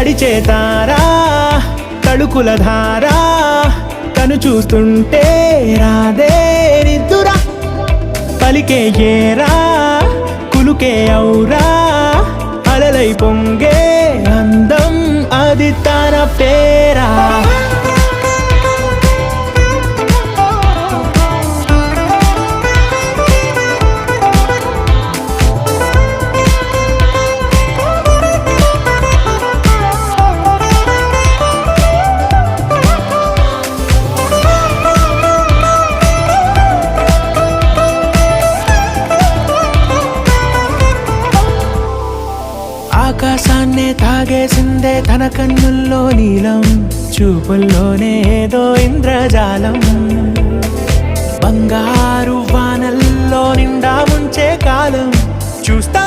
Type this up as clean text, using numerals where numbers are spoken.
నడిచే తారా తళుకుల ధారా తను చూస్తుంటే రాదే నిద్దురా పలికే ఏరా కులుకే ఔరా అలలై పొంగే అందం అది తన పేరా ఆకాశాన్నే తాగేసిందే తన కన్నుల్లో నీలం చూపుల్లోనే ఏదో ఇంద్రజాలం బంగారు వానల్లో నిండా ముంచే కాలం చూస్తా